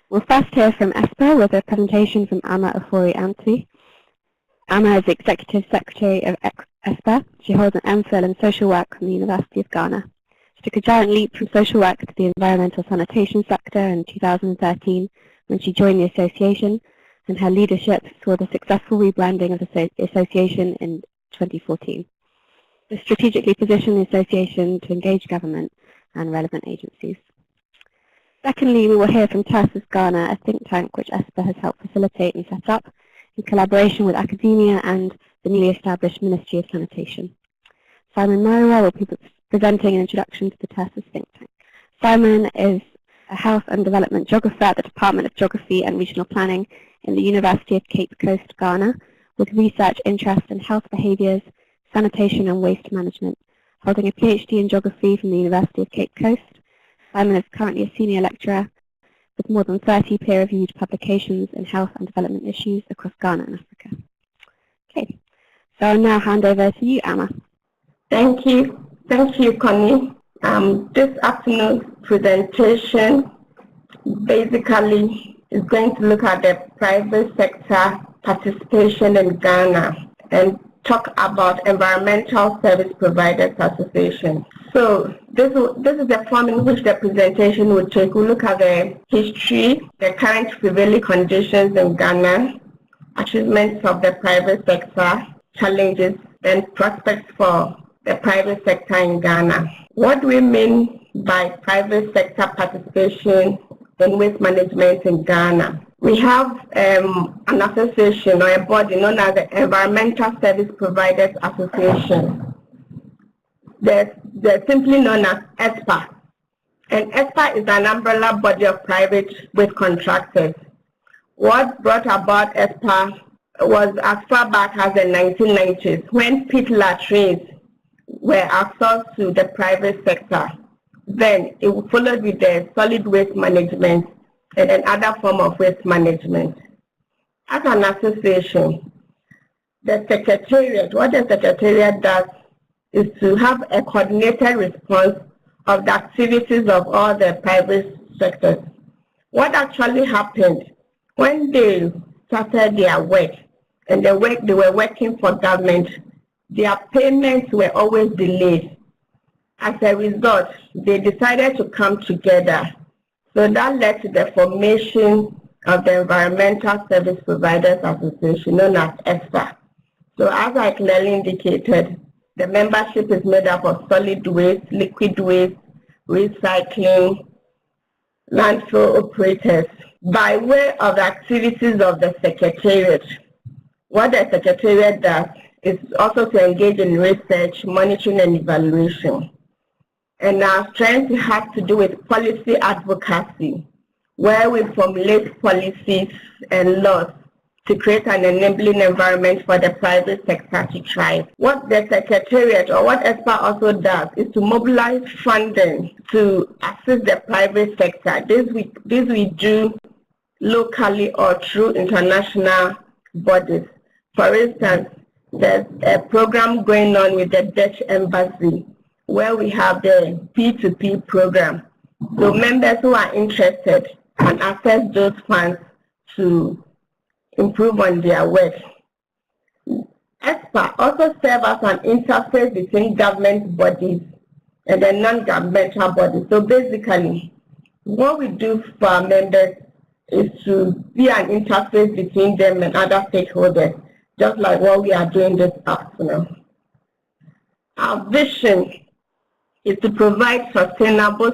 We'll first hear from ESPA with a presentation from Ofori Antwi. Amma is the Executive Secretary of ESPA. She holds an MPhil in social work from the University of Ghana. She took a giant leap from social work to the environmental sanitation sector in 2013 when she joined the association, and her leadership saw the successful rebranding of the association in 2014. This strategically positioned the association to engage government and relevant agencies. Secondly, we will hear from Tersus Ghana, a think tank which ESPA has helped facilitate and set up in collaboration with academia and the newly established Ministry of Sanitation. Simon Mariwah will be presenting an introduction to the Tersus think tank. Simon is a health and development geographer at the Department of Geography and Regional Planning in the University of Cape Coast, Ghana, with research interest in health behaviours, sanitation and waste management. Holding a PhD in geography from the University of Cape Coast, Simon is currently a senior lecturer with more than 30 peer-reviewed publications in health and development issues across Ghana and Africa. Okay, so I'll now hand over to you, Amma. Thank you. Thank you, Connie. This afternoon's presentation basically is going to look at the private sector participation in Ghana and talk about Environmental Service Providers Association. So this is the form in which the presentation will take. We'll look at the history, the current prevailing conditions in Ghana, achievements of the private sector, challenges, and prospects for the private sector in Ghana. What do we mean by private sector participation in waste management in Ghana? We have an association or a body known as the Environmental Service Providers Association. They're simply known as ESPA. And ESPA is an umbrella body of private waste contractors. What brought about ESPA was as far back as the 1990s, when pit latrines were outsourced to the private sector. Then it followed with the solid waste management and another form of waste management. As an association, the Secretariat, what the Secretariat does is to have a coordinated response of the activities of all the private sectors. What actually happened when they started their work, and they were working for government, their payments were always delayed. As a result, they decided to come together. So that led to the formation of the Environmental Service Providers Association, known as ESPA. So as I clearly indicated, the membership is made up of solid waste, liquid waste, recycling, landfill operators. By way of the activities of the Secretariat, what the Secretariat does is also to engage in research, monitoring, and evaluation. And our strength has to do with policy advocacy, where we formulate policies and laws to create an enabling environment for the private sector to thrive. What the Secretariat, or what ESPA also does, is to mobilize funding to assist the private sector. This we do locally or through international bodies. For instance, there's a program going on with the Dutch Embassy, where we have the P2P program. So members who are interested can access those funds to improve on their work. ESPA also serves as an interface between government bodies and the non-governmental bodies. So basically, what we do for our members is to be an interface between them and other stakeholders, just like what we are doing this afternoon. Our vision is to provide sustainable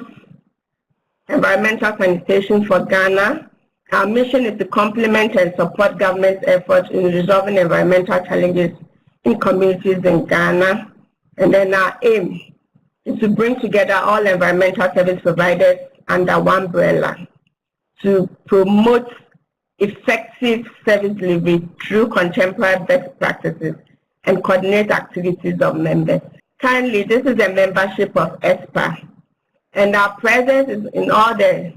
environmental sanitation for Ghana. Our mission is to complement and support government's efforts in resolving environmental challenges in communities in Ghana. And then our aim is to bring together all environmental service providers under one umbrella to promote effective service delivery through contemporary best practices and coordinate activities of members. Currently, this is a membership of ESPA, and our presence is in all the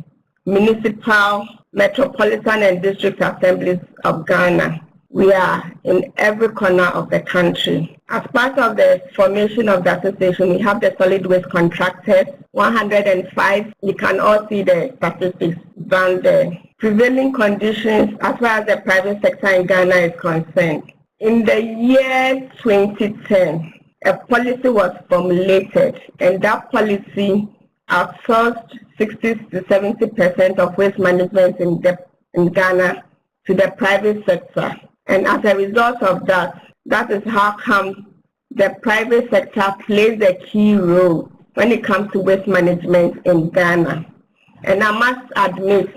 municipal, metropolitan, and district assemblies of Ghana. We are in every corner of the country. As part of the formation of the association, we have the solid waste contractors, 105. You can all see the statistics down there. Prevailing conditions as far as the private sector in Ghana is concerned. In the year 2010, a policy was formulated, and that policy outsourced 60 to 70% of waste management in Ghana to the private sector. And as a result of that, that is how come the private sector plays a key role when it comes to waste management in Ghana. And I must admit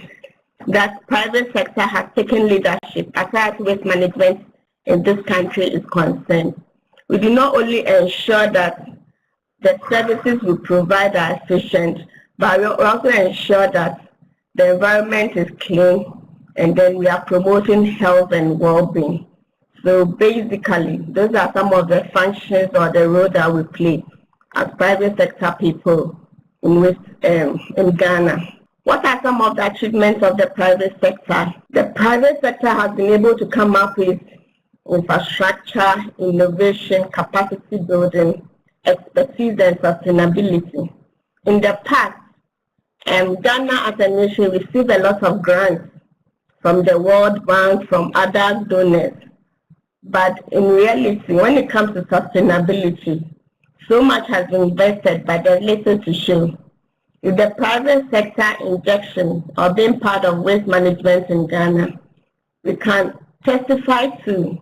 that private sector has taken leadership as far as waste management in this country is concerned. We do not only ensure that the services we provide are efficient, but we also ensure that the environment is clean, and then we are promoting health and well-being. So basically, those are some of the functions or the role that we play as private sector people in Ghana. What are some of the achievements of the private sector? The private sector has been able to come up with infrastructure, innovation, capacity building, expertise, and sustainability. In the past, Ghana as a nation received a lot of grants from the World Bank, from other donors. But in reality, when it comes to sustainability, so much has been invested, but there's little to show. With the private sector injection or being part of waste management in Ghana, we can testify to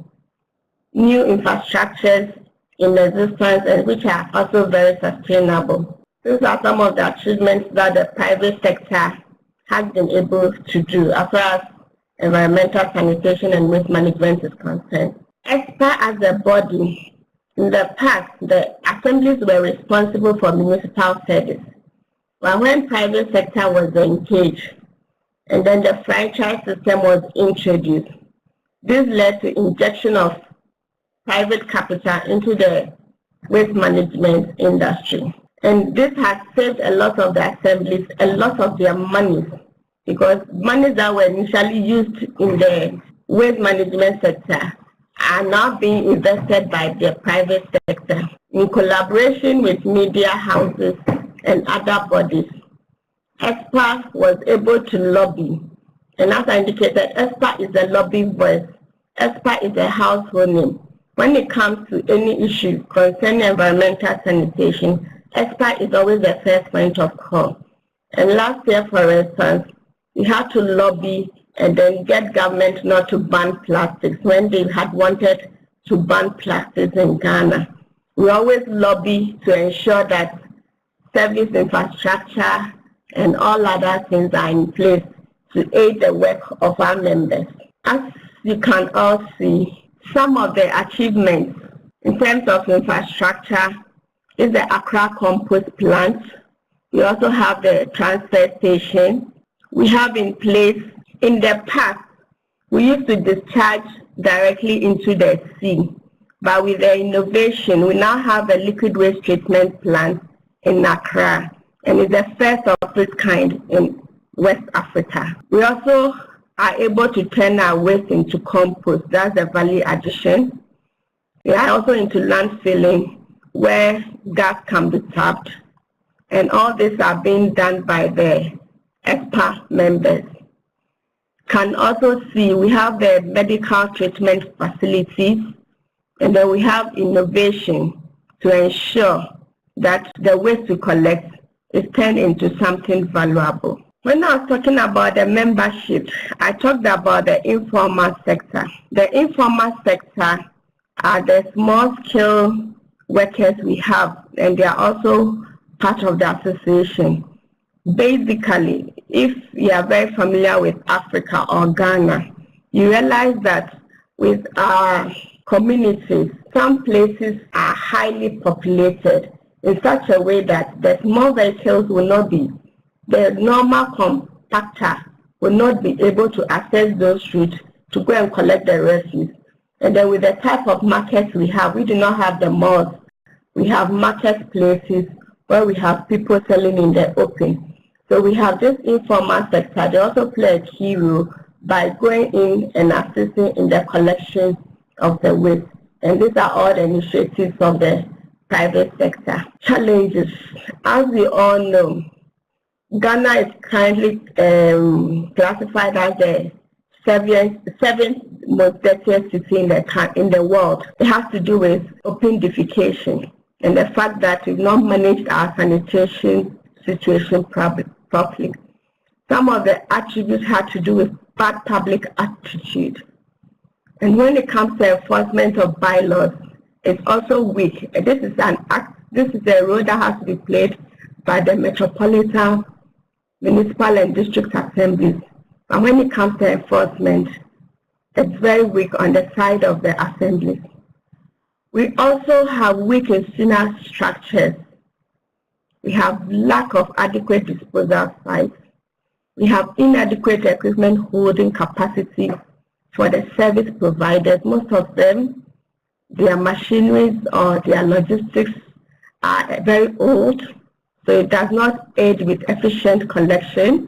new infrastructures in existence and which are also very sustainable. These are some of the achievements that the private sector has been able to do as far as environmental sanitation and waste management is concerned. ESPA as a body, in the past, the assemblies were responsible for municipal service. But when private sector was engaged, and then the franchise system was introduced, this led to injection of private capital into the waste management industry. And this has saved a lot of the assemblies, a lot of their money, because monies that were initially used in the waste management sector are now being invested by the private sector in collaboration with media houses and other bodies. ESPA was able to lobby, and as I indicated, ESPA is a lobby voice. ESPA is a household name. When it comes to any issue concerning environmental sanitation, ESPA is always the first point of call. And last year, for instance, we had to lobby and then get government not to ban plastics when they had wanted to ban plastics in Ghana. We always lobby to ensure that service infrastructure and all other things are in place to aid the work of our members. As you can all see, some of the achievements in terms of infrastructure is the Accra compost plant. We also have the transfer station. We have in place, in the past, we used to discharge directly into the sea. But with the innovation, we now have a liquid waste treatment plant in Accra, and it's the first of its kind in West Africa. We also are able to turn our waste into compost. That's the value addition. We are also into landfilling, where gas can be tapped, and all this are being done by the ESPA members. Can also see we have the medical treatment facilities, and then we have innovation to ensure that the waste we collect is turned into something valuable. When I was talking about the membership, I talked about the informal sector. The informal sector are the small-scale workers we have, and they are also part of the association. Basically, if you are very familiar with Africa or Ghana, you realize that with our communities, some places are highly populated in such a way that the small vehicles will not be, the normal compactor will not be able to access those routes to go and collect the refuse. And then with the type of markets we have, we do not have the malls. We have marketplaces where we have people selling in the open. So we have this informal sector. They also play a key role by going in and assisting in the collection of the waste. And these are all the initiatives of the private sector. Challenges. As we all know, Ghana is currently classified as the seventh most dirtiest city in the world. It has to do with open defecation and the fact that we've not managed our sanitation situation properly. Some of the attributes have to do with bad public attitude. And when it comes to enforcement of bylaws, it's also weak. This is a role that has to be played by the metropolitan, municipal and district assemblies. And when it comes to enforcement, it's very weak on the side of the assemblies. We also have weak institutional structures. We have lack of adequate disposal sites. We have inadequate equipment holding capacity for the service providers. Most of them, their machineries or their logistics are very old, so it does not aid with efficient collection.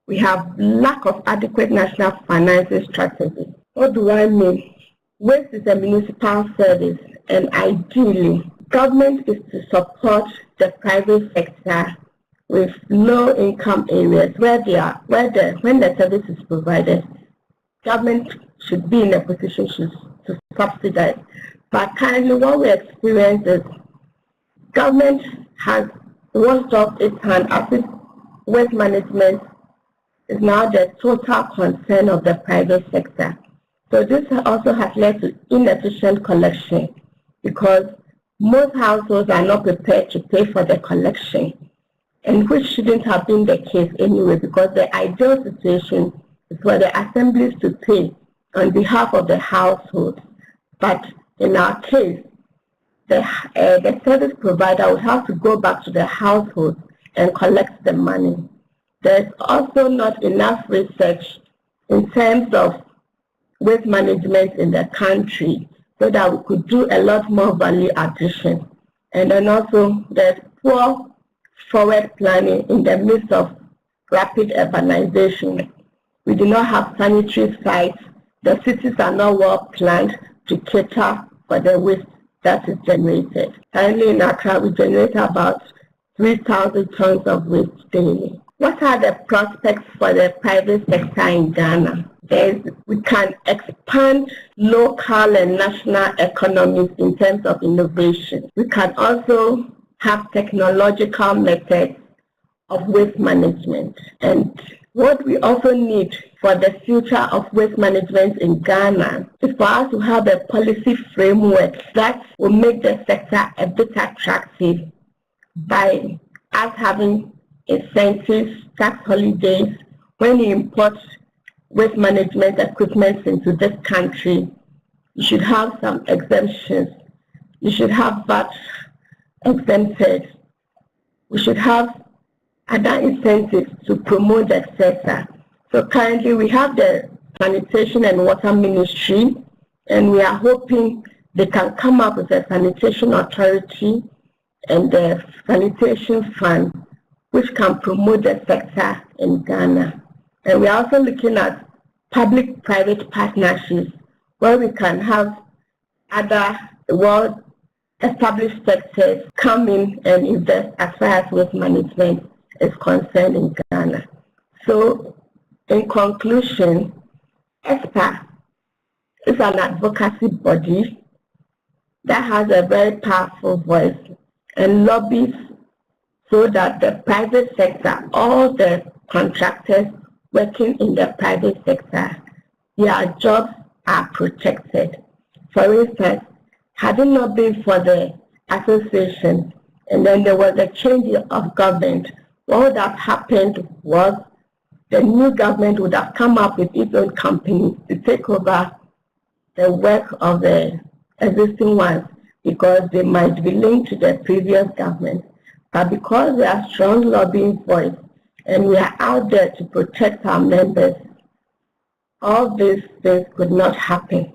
We have lack of adequate national financing strategy. What do I mean? Waste is a municipal service, and ideally, government is to support the private sector with low-income areas when the service is provided. Government should be in a position to subsidize. But currently, what we experience is government has washed off its hand as if waste management is now the total concern of the private sector. So this also has led to inefficient collection because most households are not prepared to pay for the collection, and which shouldn't have been the case anyway, because the ideal situation is for the assemblies to pay on behalf of the household. But in our case, the service provider will have to go back to the household and collect the money. There's also not enough research in terms of waste management in the country so that we could do a lot more value addition. And then also there's poor forward planning in the midst of rapid urbanization. We do not have sanitary sites. The cities are not well planned to cater for the waste that is generated. Currently in Accra, we generate about 3,000 tons of waste daily. What are the prospects for the private sector in Ghana? We can expand local and national economies in terms of innovation. We can also have technological methods of waste management. And what we also need for the future of waste management in Ghana is for us to have a policy framework that will make the sector a bit attractive by us having incentives, tax holidays. When you import waste management equipment into this country, you should have some exemptions. You should have VAT exempted. We should have other incentives to promote the sector. So currently we have the Sanitation and Water Ministry, and we are hoping they can come up with a sanitation authority and the sanitation fund, which can promote the sector in Ghana. And we are also looking at public-private partnerships where we can have other well-established sectors come in and invest as far as waste management is concerned in Ghana. So, in conclusion, ESPA is an advocacy body that has a very powerful voice and lobbies so that the private sector, all the contractors working in the private sector, their jobs are protected. For instance, had it not been for the association and then there was a change of government, what would have happened was the new government would have come up with its own company to take over the work of the existing ones because they might be linked to the previous government. But because we are strong lobbying voice and we are out there to protect our members, all these things could not happen.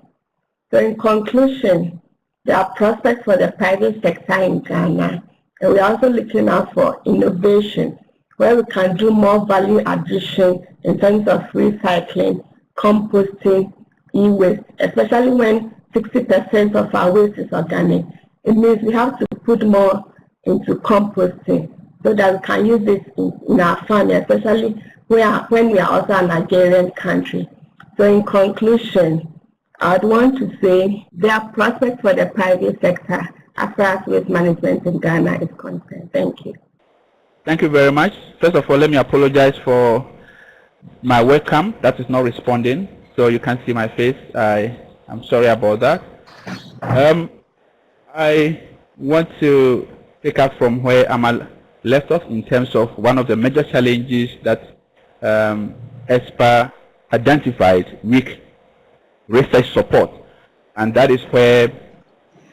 So in conclusion, there are prospects for the private sector in Ghana, and we're also looking out for innovation where we can do more value addition in terms of recycling, composting, e-waste, especially when 60% of our waste is organic. It means we have to put more into composting so that we can use it in our farm, especially when we are also an agrarian country. So in conclusion, I'd want to say there are prospects for the private sector as far as waste management in Ghana is concerned. Thank you. Thank you very much. First of all, let me apologize for my webcam that is not responding, so you can't see my face. I'm sorry about that. I want to pick up from where Amal left off in terms of one of the major challenges that ESPA identified: weak research support, and that is where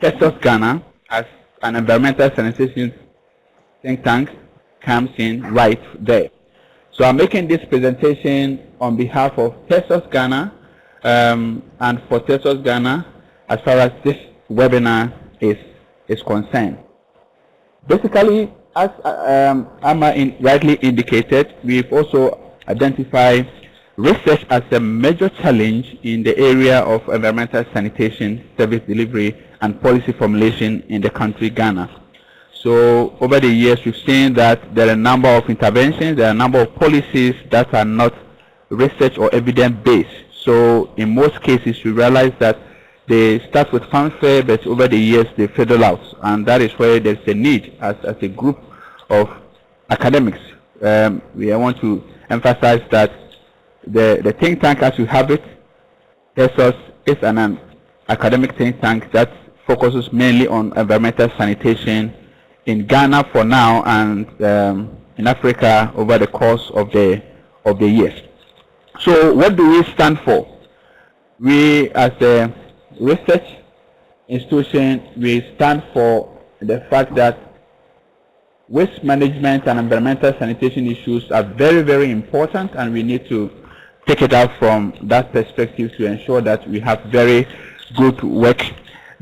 Tersus Ghana, as an environmental sanitation think tank, comes in right there. So I'm making this presentation on behalf of Tersus Ghana, and for Tersus Ghana as far as this webinar is concerned. Basically, as Amma rightly indicated, we've also identified research as a major challenge in the area of environmental sanitation, service delivery, and policy formulation in the country Ghana. So over the years, we've seen that there are a number of interventions, there are a number of policies that are not research or evidence-based. So in most cases, we realize that they start with fanfare, but over the years, they fizzle out. And that is where there's a need as a group of academics. We want to emphasize that the think tank, as you have it, Tersus is an academic think tank that focuses mainly on environmental sanitation in Ghana for now, and in Africa over the course of the years. So what do we stand for? We, as a research institution, we stand for the fact that waste management and environmental sanitation issues are very, very important, and we need to take it out from that perspective to ensure that we have very good work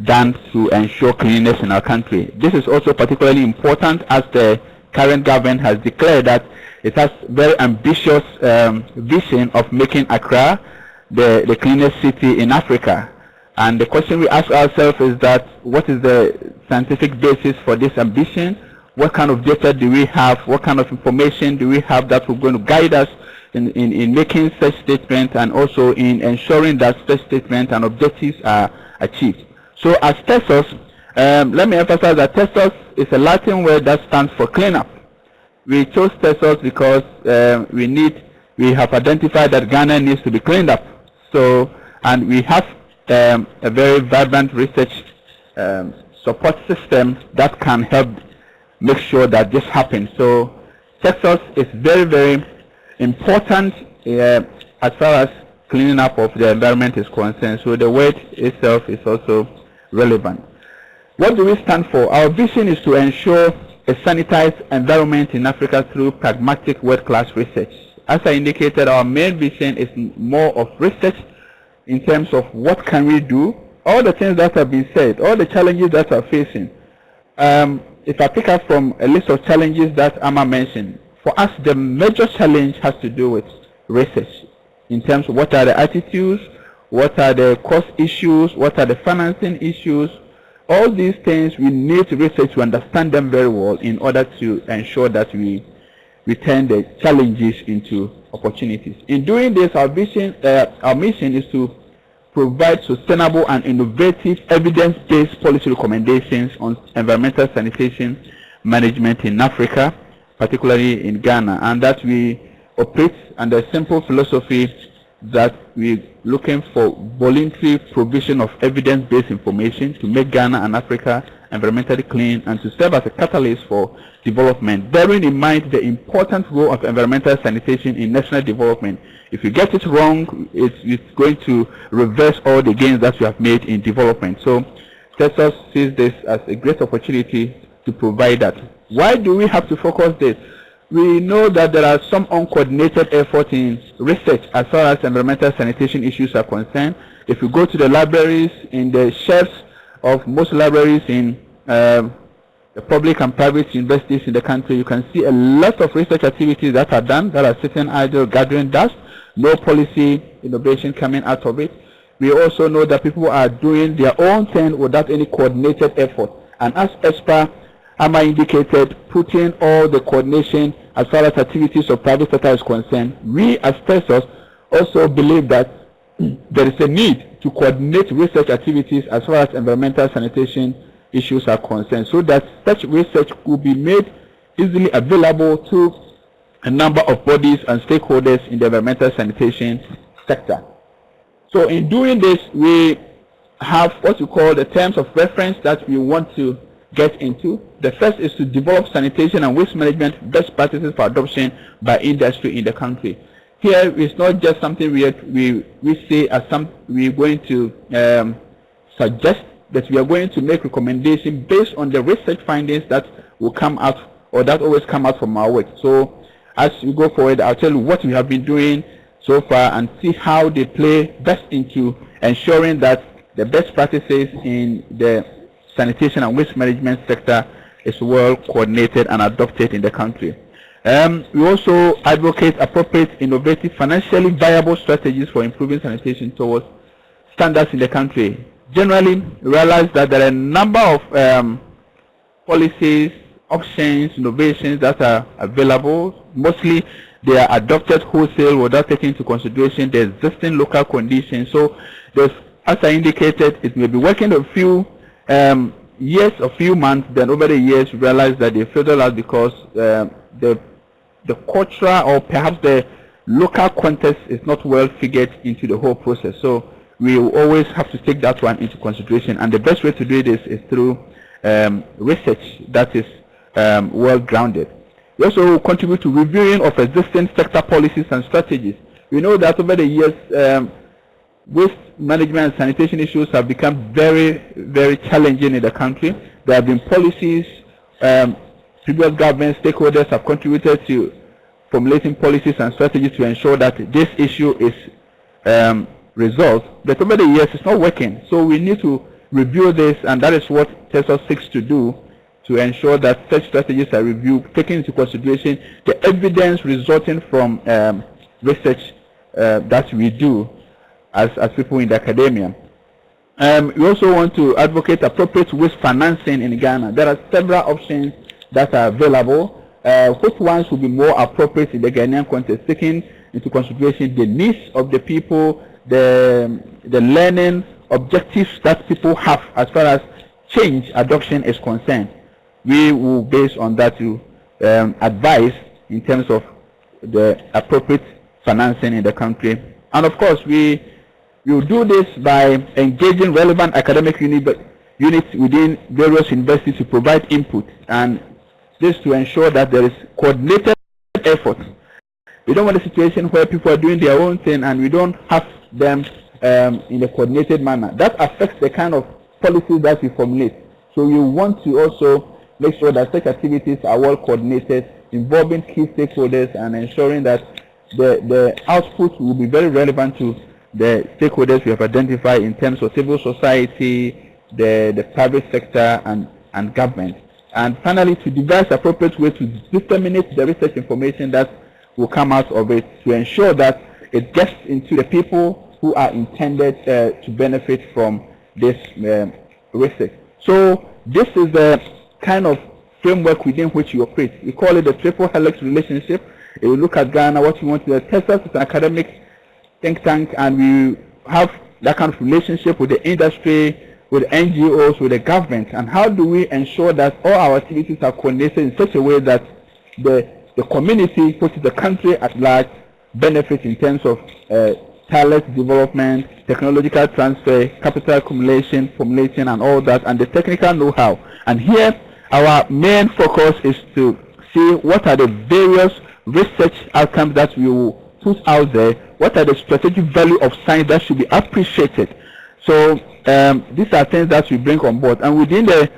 done to ensure cleanliness in our country. This is also particularly important as the current government has declared that it has very ambitious vision of making Accra the cleanest city in Africa. And the question we ask ourselves is that what is the scientific basis for this ambition? What kind of data do we have? What kind of information do we have that we're going to guide us in making such statements, and also in ensuring that such statements and objectives are achieved? So as Tersus, let me emphasize that Tersus is a Latin word that stands for cleanup. We chose Tersus because we have identified that Ghana needs to be cleaned up. So, and we have a very vibrant research support system that can help make sure that this happens. So Tersus is very, very important as far as cleaning up of the environment is concerned. So the word itself is also relevant. What do we stand for? Our vision is to ensure a sanitized environment in Africa through pragmatic world-class research. As I indicated, our main vision is more of research in terms of what can we do, all the things that have been said, all the challenges that are facing. If I pick up from a list of challenges that Amma mentioned, for us the major challenge has to do with research in terms of what are the attitudes, what are the cost issues, what are the financing issues. All these things we need to research to understand them very well in order to ensure that we turn the challenges into opportunities. In doing this, our mission is to provide sustainable and innovative evidence-based policy recommendations on environmental sanitation management in Africa, particularly in Ghana, and that we operate under a simple philosophy that we're looking for voluntary provision of evidence-based information to make Ghana and Africa environmentally clean and to serve as a catalyst for development, bearing in mind the important role of environmental sanitation in national development. If you get it wrong, it's going to reverse all the gains that we have made in development. So Tersus sees this as a great opportunity to provide that. Why do we have to focus this? We know that there are some uncoordinated efforts in research as far as environmental sanitation issues are concerned. If you go to the libraries, in the shelves of most libraries in the public and private universities in the country, you can see a lot of research activities that are done that are sitting idle, gathering dust, no policy innovation coming out of it. We also know that people are doing their own thing without any coordinated effort. And as ESPA, Amma indicated, putting all the coordination as far as activities of private sector is concerned, we as Tersus also believe that there is a need to coordinate research activities as far as environmental sanitation issues are concerned, so that such research could be made easily available to a number of bodies and stakeholders in the environmental sanitation sector. So in doing this, we have what we call the terms of reference that we want to get into. The first is to develop sanitation and waste management best practices for adoption by industry in the country. Here it's not just something we say as we're going to suggest, that we are going to make recommendations based on the research findings that will come out, or that always come out from our work. So as we go forward, I'll tell you what we have been doing so far and see how they play best into ensuring that the best practices in the sanitation and waste management sector is well coordinated and adopted in the country. We also advocate appropriate, innovative, financially viable strategies for improving sanitation towards standards in the country. Generally, realize that there are a number of policies, options, innovations that are available. Mostly, they are adopted wholesale without taking into consideration the existing local conditions. So, there's, as I indicated, it may be working a few years, a few months, then over the years, realize that they fizzle out because the cultural or perhaps the local context is not well figured into the whole process. So, we will always have to take that one into consideration, and the best way to do this is through research that is well grounded. We also contribute to reviewing of existing sector policies and strategies. We know that over the years, waste management and sanitation issues have become very, very challenging in the country. There have been policies, previous government stakeholders have contributed to formulating policies and strategies to ensure that this issue is resolved, but over the years it's not working. So we need to review this, and that is what Tersus seeks to do, to ensure that such strategies are reviewed, taking into consideration the evidence resulting from research that we do as people in the academia. We also want to advocate appropriate waste financing in Ghana. There are several options that are available. Which ones will be more appropriate in the Ghanaian context, taking into consideration the needs of the people, the learning objectives that people have as far as change adoption is concerned. We will, based on that, to advise in terms of the appropriate financing in the country. And of course, we will do this by engaging relevant academic units within various universities to provide input, and this to ensure that there is coordinated effort. We don't want a situation where people are doing their own thing and we don't have them in a coordinated manner. That affects the kind of policies that we formulate. So we want to also make sure that such activities are well coordinated, involving key stakeholders and ensuring that the output will be very relevant to the stakeholders we have identified in terms of civil society, the private sector, and government. And finally, to devise appropriate ways to disseminate the research information that will come out of it, to ensure that it gets into the people who are intended to benefit from this research. So this is the kind of framework within which you operate. We call it the triple helix relationship. If you look at Ghana, what you want to do, Tersus is an academic think tank, and we have that kind of relationship with the industry, with NGOs, with the government. And how do we ensure that all our activities are coordinated in such a way that the community, which is the country at large, benefits in terms of talent development, technological transfer, capital accumulation, formulation, and all that, and the technical know-how. And here, our main focus is to see what are the various research outcomes that we will put out there, what are the strategic value of science that should be appreciated. So these are things that we bring on board. And within the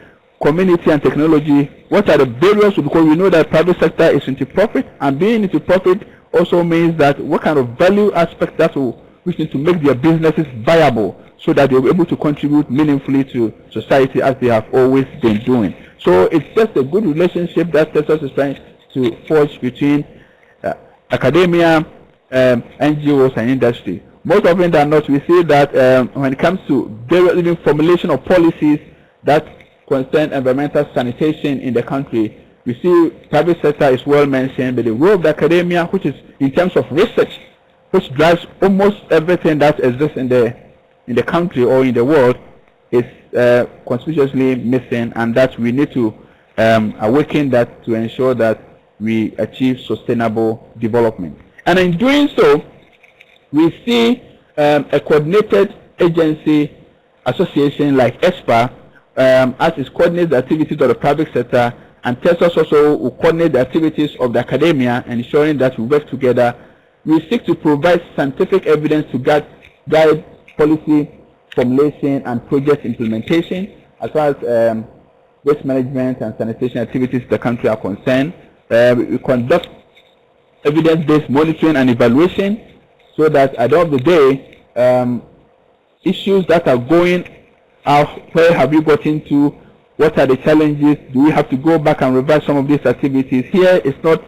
community and technology, what are the barriers? Because we know that private sector is into profit, and being into profit also means that what kind of value aspect that will which need to make their businesses viable so that they'll be able to contribute meaningfully to society as they have always been doing. So it's just a good relationship that Tersus is trying to forge between academia, NGOs, and industry. Most often than not, we see that when it comes to even formulation of policies that concern environmental sanitation in the country, we see private sector is well mentioned, but the role of the academia, which is in terms of research, which drives almost everything that exists in the country or in the world, is conspicuously missing, and that we need to awaken that to ensure that we achieve sustainable development. And in doing so, we see a coordinated agency association like ESPA as it coordinates the activities of the private sector, and Tersus also will coordinate the activities of the academia, ensuring that we work together. We seek to provide scientific evidence to guide policy formulation and project implementation as far as waste management and sanitation activities in the country are concerned. We conduct evidence-based monitoring and evaluation, so that at the end of the day, issues that are going out, where have you got into, what are the challenges, do we have to go back and revise some of these activities? Here it's not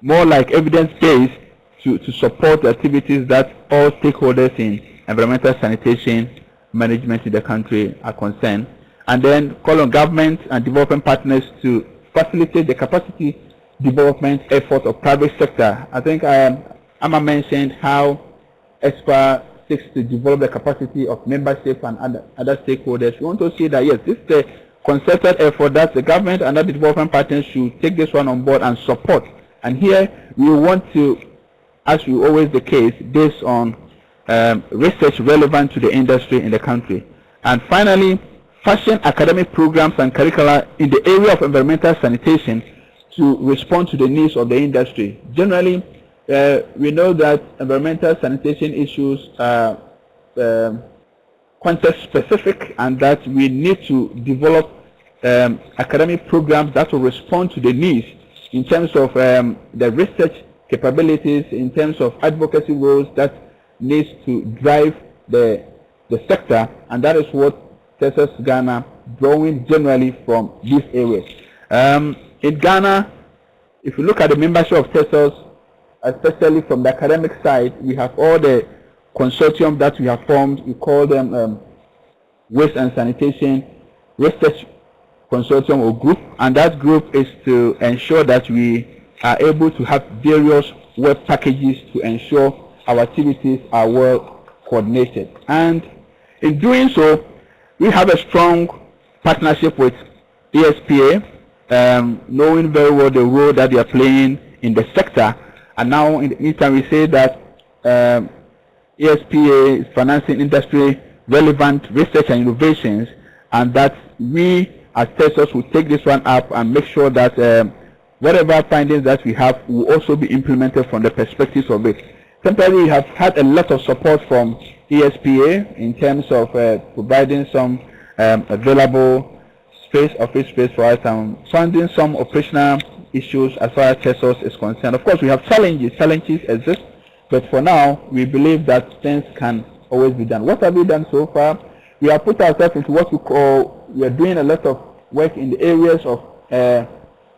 more like evidence-based to support the activities that all stakeholders in environmental sanitation management in the country are concerned, and then call on government and development partners to facilitate the capacity development efforts of private sector. I think Amma mentioned how ESPA seeks to develop the capacity of membership and other stakeholders. We want to see that yes, this is a concerted effort that the government and other development partners should take this one on board and support. And here we want to, as we always the case, based on research relevant to the industry in the country. And finally, fashion academic programs and curricula in the area of environmental sanitation to respond to the needs of the industry. Generally, we know that environmental sanitation issues are context specific, and that we need to develop academic programs that will respond to the needs in terms of the research capabilities, in terms of advocacy roles that needs to drive the sector, and that is what Tersus Ghana drawing generally from these areas. In Ghana, if you look at the membership of Tersus, especially from the academic side, we have all the consortium that we have formed. We call them Waste and Sanitation Research Consortium or Group, and that group is to ensure that we are able to have various web packages to ensure our activities are well coordinated. And in doing so, we have a strong partnership with ESPA, knowing very well the role that they are playing in the sector. And now in the meantime, we say that ESPA is financing industry relevant research and innovations, and that we as Tersus will take this one up and make sure that whatever findings that we have will also be implemented from the perspectives of it. Temporarily, we have had a lot of support from ESPA in terms of providing some available office space for us, and funding some operational issues as far as Tersus is concerned. Of course, we have challenges exist, but for now, we believe that things can always be done. What have we done so far? We have put ourselves into what we are doing a lot of work in the areas of,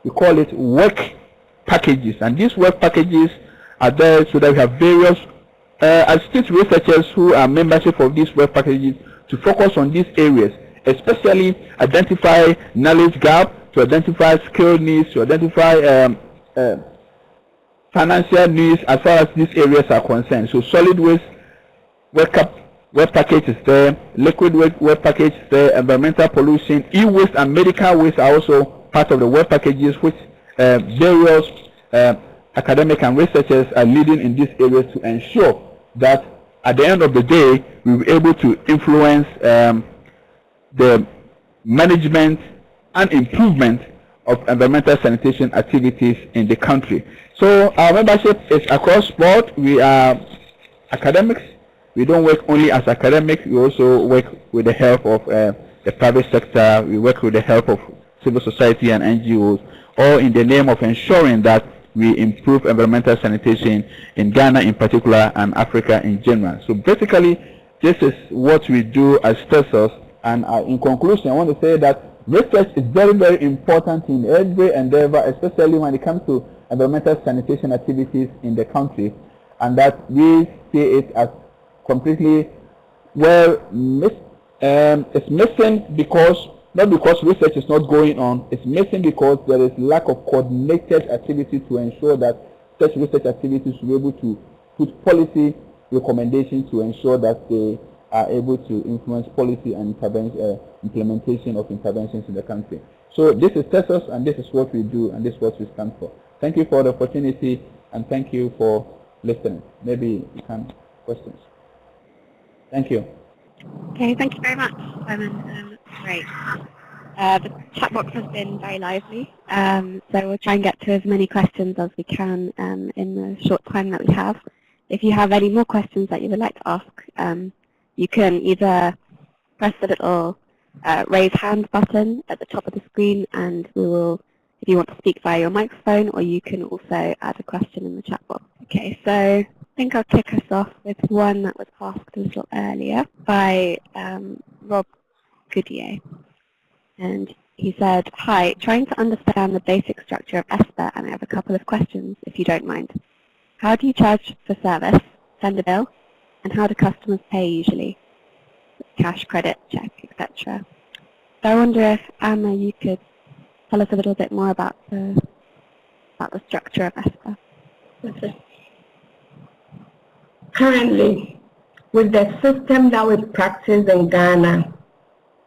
we call it work packages, and these work packages are there so that we have various assistant researchers who are membership of these work packages to focus on these areas, especially identify knowledge gap, to identify skill needs, to identify financial needs as far as these areas are concerned. So solid waste web package is there, liquid waste web package is there, environmental pollution, e-waste and medical waste are also part of the web packages, which various academic and researchers are leading in these areas to ensure that at the end of the day we will be able to influence the management and improvement of environmental sanitation activities in the country. So our membership is across board. We are academics. We don't work only as academics. We also work with the help of the private sector. We work with the help of civil society and NGOs, all in the name of ensuring that we improve environmental sanitation in Ghana in particular and Africa in general. So basically, this is what we do as Tersus. And in conclusion, I want to say that Research is very, very important in every endeavor, especially when it comes to environmental sanitation activities in the country, and that we see it as completely it's missing because not because research is not going on, it's missing because there is lack of coordinated activity to ensure that such research activities will be able to put policy recommendations to ensure that they are able to influence policy and implementation of interventions in the country. So this is Tersus, and this is what we do, and this is what we stand for. Thank you for the opportunity, and thank you for listening. Maybe you can questions. Thank you. Okay, thank you very much, Simon. Great. The chat box has been very lively, so we'll try and get to as many questions as we can in the short time that we have. If you have any more questions that you would like to ask, you can either press the little raise hand button at the top of the screen, and we will, if you want to speak via your microphone, or you can also add a question in the chat box. Okay, so I think I'll kick us off with one that was asked a little earlier by Rob Goodyear. And he said, hi, trying to understand the basic structure of ESPA, and I have a couple of questions, if you don't mind. How do you charge for service, send a bill, and how do customers pay usually? Cash, credit, check, etc. So I wonder if, Anna, you could tell us a little bit more about the structure of ESPA. Okay. Currently, with the system that we practice in Ghana,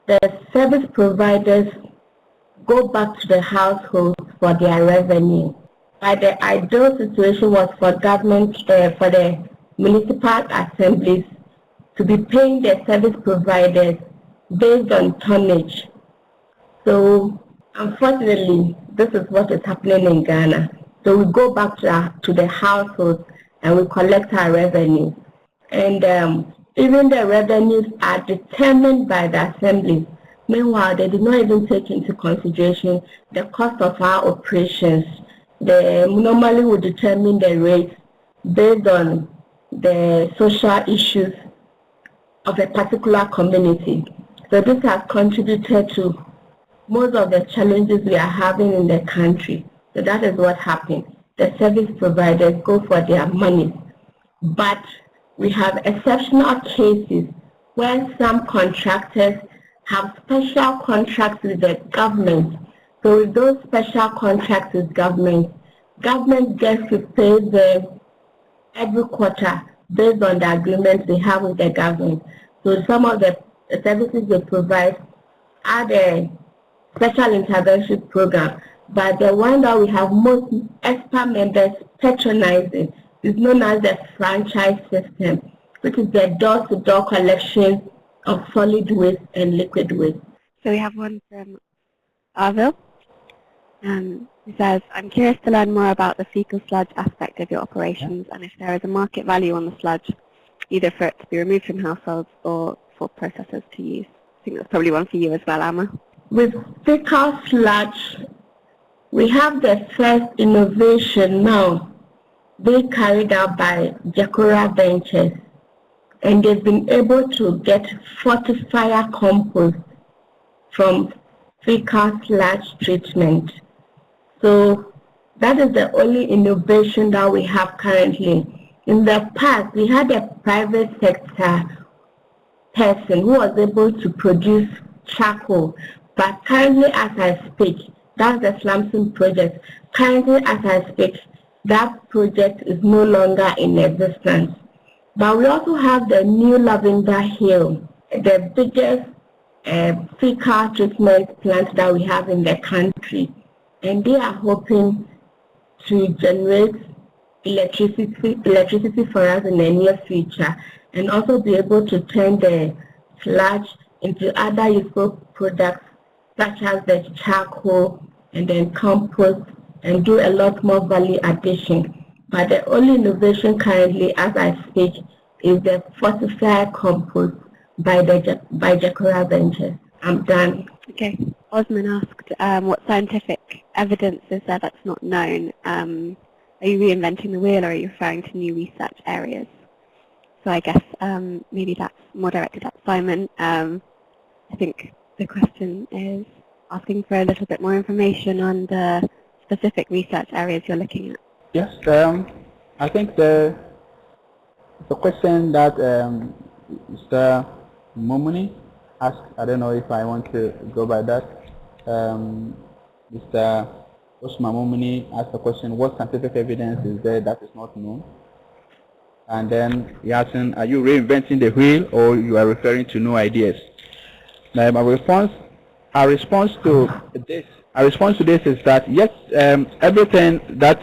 the service providers go back to the households for their revenue. But the ideal situation was for government, for the municipal assemblies to be paying the service providers based on tonnage. So, unfortunately, this is what is happening in Ghana. So we go back to the households and we collect our revenue. And even the revenues are determined by the assemblies. Meanwhile, they do not even take into consideration the cost of our operations. They normally would determine the rates based on the social issues of a particular community. So this has contributed to most of the challenges we are having in the country. So that is what happened. The service providers go for their money. But we have exceptional cases where some contractors have special contracts with the government. So with those special contracts with government gets to pay them every quarter based on the agreements they have with the government. So some of the services they provide are the special intervention program, but the one that we have most ESPA members patronizing is known as the franchise system, which is the door-to-door collection of solid waste and liquid waste. So we have one from Arville. He says, I'm curious to learn more about the fecal sludge aspect of your operations and if there is a market value on the sludge, either for it to be removed from households or for processors to use. I think that's probably one for you as well, Amma. With fecal sludge, we have the first innovation now being carried out by Jacora Ventures, and they've been able to get fortifier compost from fecal sludge treatment. So that is the only innovation that we have currently. In the past, we had a private sector person who was able to produce charcoal, but currently as I speak, that's the Slamson project. Currently as I speak, that project is no longer in existence. But we also have the new Lavender Hill, the biggest fecal treatment plant that we have in the country. And they are hoping to generate electricity for us in the near future, and also be able to turn the sludge into other useful products such as the charcoal and then compost, and do a lot more value addition. But the only innovation currently, as I speak, is the fortified compost by Jacora Ventures. I'm done. Okay. Osman asked, what scientific evidence is there that's not known? Are you reinventing the wheel, or are you referring to new research areas? So I guess maybe that's more directed at Simon. I think the question is, asking for a little bit more information on the specific research areas you're looking at. Yes, I think the question that Mr. Momuni asked, I don't know if I want to go by that. Mr. Osman Momuni asked the question, what scientific evidence is there that is not known? And then he asked, are you reinventing the wheel or you are referring to new ideas? Now, our response to this is that yes, everything that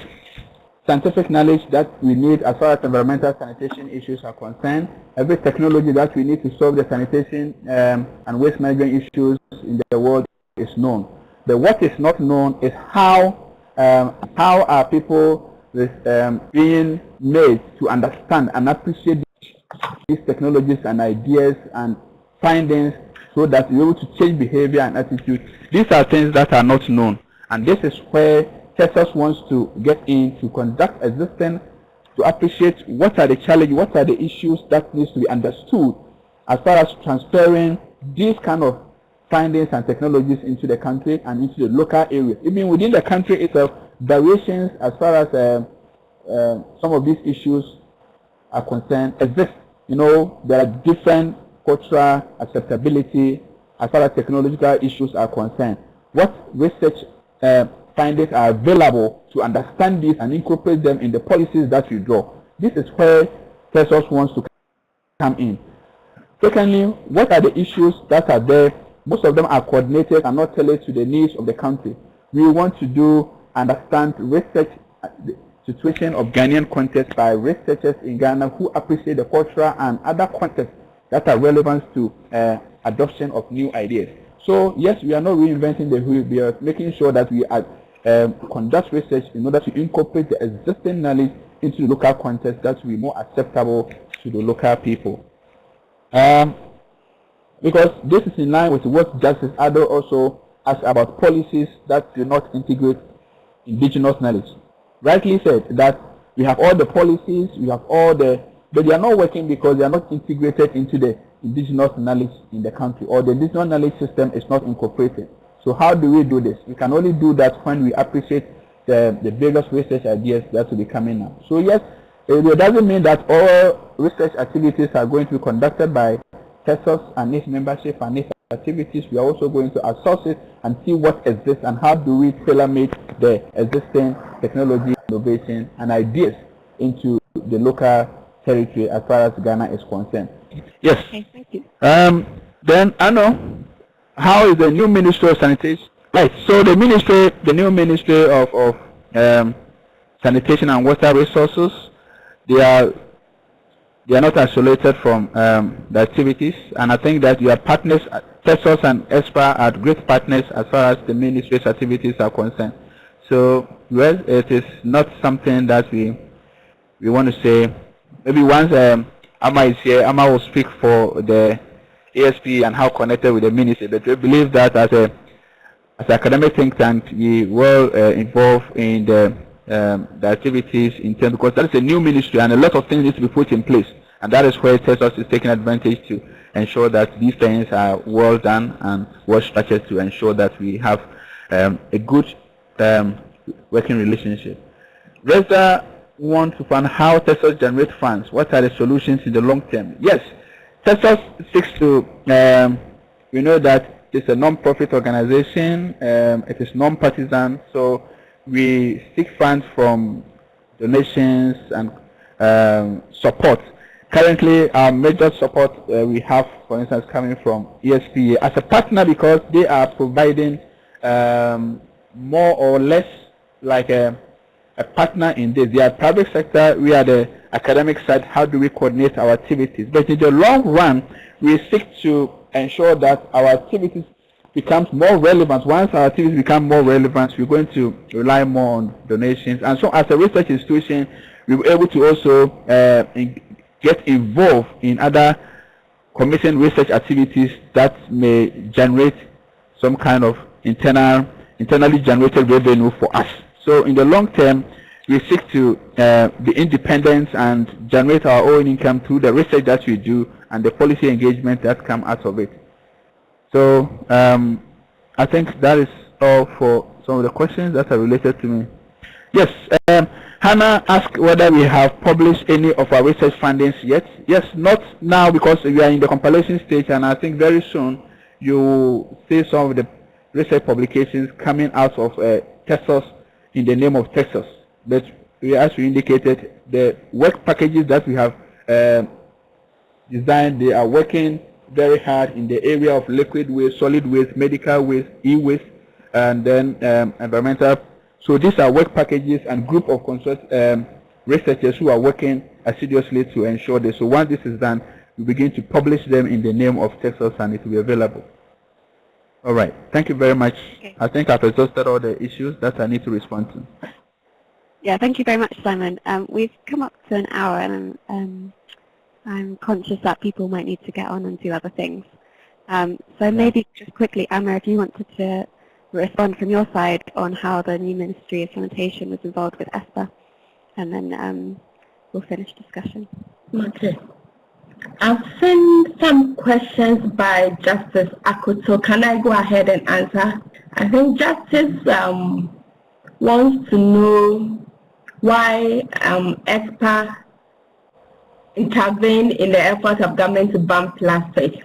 scientific knowledge that we need as far as environmental sanitation issues are concerned, every technology that we need to solve the sanitation and waste management issues in the world is known. But what is not known is how are people being made to understand and appreciate these technologies and ideas and findings so that we're able to change behavior and attitude. These are things that are not known, and this is where Tersus wants to get in to conduct existing, to appreciate what are the challenges, what are the issues that needs to be understood as far as transferring these kind of findings and technologies into the country and into the local areas. Even within the country itself, variations as far as some of these issues are concerned exist. You know, there are different cultural acceptability as far as technological issues are concerned. What research findings are available to understand this and incorporate them in the policies that we draw. This is where Tersus wants to come in. Secondly, what are the issues that are there? Most of them are coordinated and not tailored to the needs of the country. We want to understand research the situation of Ghanaian context by researchers in Ghana who appreciate the cultural and other contexts that are relevant to adoption of new ideas. So yes, we are not reinventing the wheel. We are making sure that we conduct research in order to incorporate the existing knowledge into the local context that will be more acceptable to the local people. Because this is in line with what Justice Ado also asked about policies that do not integrate indigenous knowledge. Rightly said that we have all the policies, we have all the, but they are not working because they are not integrated into the indigenous knowledge in the country, or the indigenous knowledge system is not incorporated. So how do we do this? We can only do that when we appreciate the various research ideas that will be coming up. So yes, it doesn't mean that all research activities are going to be conducted by Tersus and its membership and its activities. We are also going to assess it and see what exists and how do we tailor-make the existing technology, innovation and ideas into the local territory as far as Ghana is concerned. Yes. Okay, thank you. Then I know how is the new Ministry of Sanitation? Right. So the new Ministry of Sanitation and Water Resources, they are not isolated from the activities, and I think that your partners, Tersus and ESPA, are great partners as far as the ministry's activities are concerned. So well, it is not something that we want to say. Maybe once Amma is here, Amma will speak for the ESP and how connected with the ministry. But we believe that as an academic think tank, we will involve in the activities in terms, because that is a new ministry and a lot of things need to be put in place, and that is where Tersus is taking advantage to ensure that these things are well done and well structured to ensure that we have a good working relationship. Reza want to find how Tersus generates funds. What are the solutions in the long term? Yes, Tersus seeks to, we know that it's a non-profit organization, it is non-partisan, so we seek funds from donations and support. Currently, our major support we have, for instance, coming from ESPA as a partner, because they are providing more or less like a partner in this. They are private sector, we are the academic side. How do we coordinate our activities? But in the long run, we seek to ensure that our activities becomes more relevant. Once our activities become more relevant, we're going to rely more on donations. And so as a research institution, we were able to also get involved in other commission research activities that may generate some kind of internally generated revenue for us. So in the long term, we seek to be independent and generate our own income through the research that we do and the policy engagement that come out of it. So I think that is all for some of the questions that are related to me. Yes, Hannah asked whether we have published any of our research findings yet. Yes, not now because we are in the compilation stage, and I think very soon you will see some of the research publications coming out of Tersus in the name of Tersus. But as we indicated, the work packages that we have designed, they are working very hard in the area of liquid waste, solid waste, medical waste, e-waste, and then environmental. So these are work packages and group of researchers who are working assiduously to ensure this. So once this is done, we begin to publish them in the name of Tersus, and it will be available. All right. Thank you very much. Okay. I think I've exhausted all the issues that I need to respond to. Yeah, thank you very much, Simon. We've come up to an hour, and I'm conscious that people might need to get on and do other things. So maybe just quickly, Amma, if you wanted to respond from your side on how the new Ministry of Sanitation was involved with ESPA, and then we'll finish discussion. Okay. I've seen some questions by Justice Akuto. Can I go ahead and answer? I think Justice wants to know why ESPA intervened in the effort of government to ban plastic.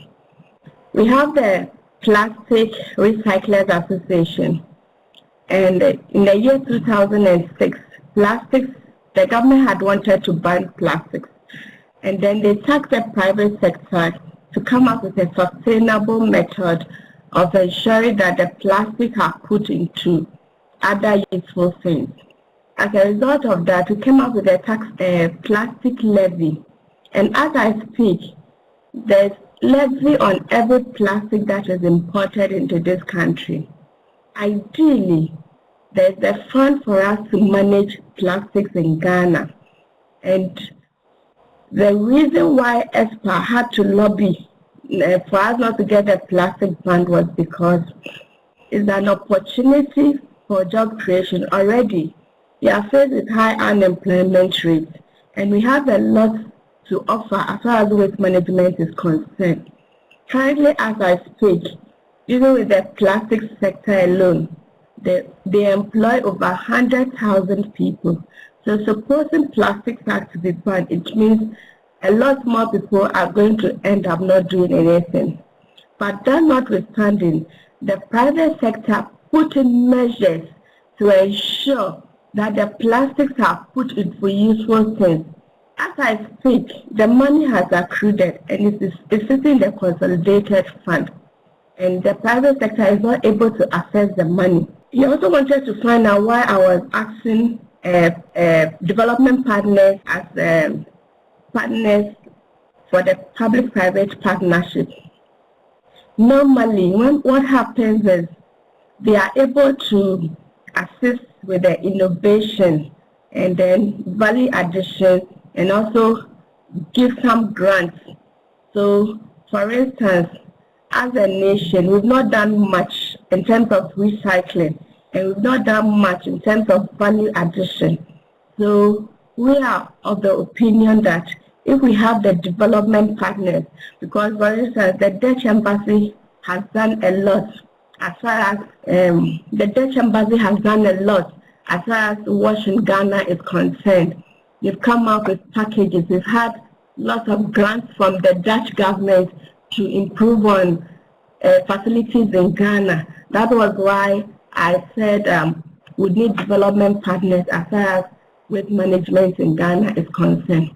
We have the Plastic Recyclers Association, and in the year 2006, the government had wanted to ban plastics, and then they tasked the private sector to come up with a sustainable method of ensuring that the plastics are put into other useful things. As a result of that, we came up with a plastic levy, and as I speak, there's levy on every plastic that is imported into this country. Ideally, there's a fund for us to manage plastics in Ghana. And the reason why ESPA had to lobby for us not to get a plastic fund was because it's an opportunity for job creation. Already, we are faced with high unemployment rates, and we have a lot to offer as far as waste management is concerned. Currently, as I speak, even with the plastic sector alone, they employ over 100,000 people. So supposing plastics are to be banned, it means a lot more people are going to end up not doing anything. But that notwithstanding, the private sector put in measures to ensure that the plastics are put in for useful things. As I speak, the money has accrued and it's sitting in the consolidated fund, and the private sector is not able to access the money. He also wanted to find out why I was asking development partners as partners for the public-private partnership. Normally, what happens is they are able to assist with the innovation and then value addition, and also give some grants. So, for instance, as a nation, we've not done much in terms of recycling, and we've not done much in terms of value addition. So, we are of the opinion that if we have the development partners, because for instance, the Dutch embassy has done a lot as far as as far as wash in Ghana is concerned. They've come up with packages. We've had lots of grants from the Dutch government to improve on facilities in Ghana. That was why I said we need development partners as far as waste management in Ghana is concerned.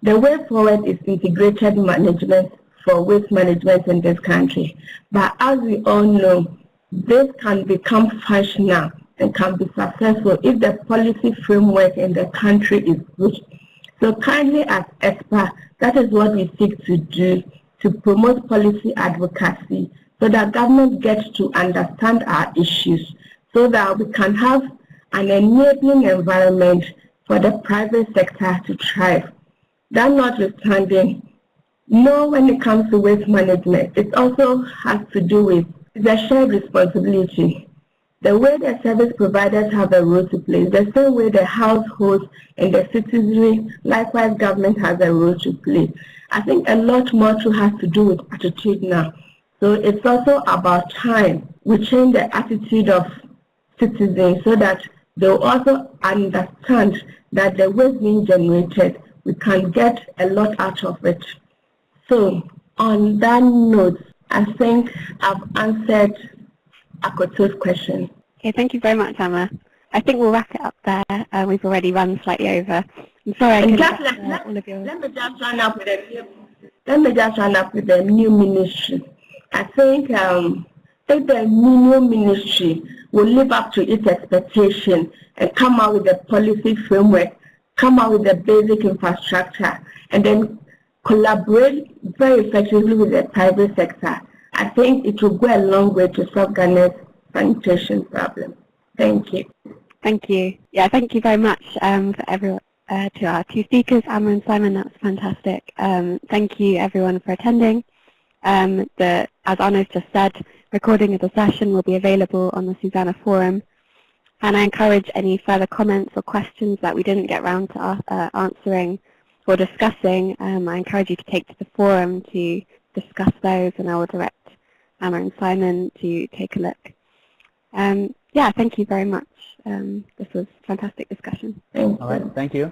The way forward is integrated management for waste management in this country. But as we all know, this can become functional and can be successful if the policy framework in the country is good. So kindly as ESPA, that is what we seek to do, to promote policy advocacy so that government gets to understand our issues, so that we can have an enabling environment for the private sector to thrive. That notwithstanding, when it comes to waste management, it also has to do with the shared responsibility. The way the service providers have a role to play, the same way the households and the citizenry, likewise government has a role to play. I think a lot more has to do with attitude now. So it's also about time we change the attitude of citizens so that they'll also understand that the waste being generated, we can get a lot out of it. So on that note, I think I've answered Akoto's question. Okay, thank you very much, Amma. I think we'll wrap it up there. We've already run slightly over. I'm sorry I couldn't get all of your... Let me just run up with a new ministry. I think if the new ministry will live up to its expectation and come out with a policy framework, come out with a basic infrastructure, and then collaborate very effectively with the private sector, I think it will go a long way to solve Ghana's sanitation problem. Thank you. Thank you. Yeah, thank you very much for everyone, to our two speakers, Amma and Simon. That was fantastic. Thank you, everyone, for attending. As Arno's just said, recording of the session will be available on the SuSanA forum. And I encourage any further comments or questions that we didn't get around to answering or discussing. I encourage you to take to the forum to discuss those, and I will direct Amma and Simon to take a look. Yeah, thank you very much. This was a fantastic discussion. All right, thank you.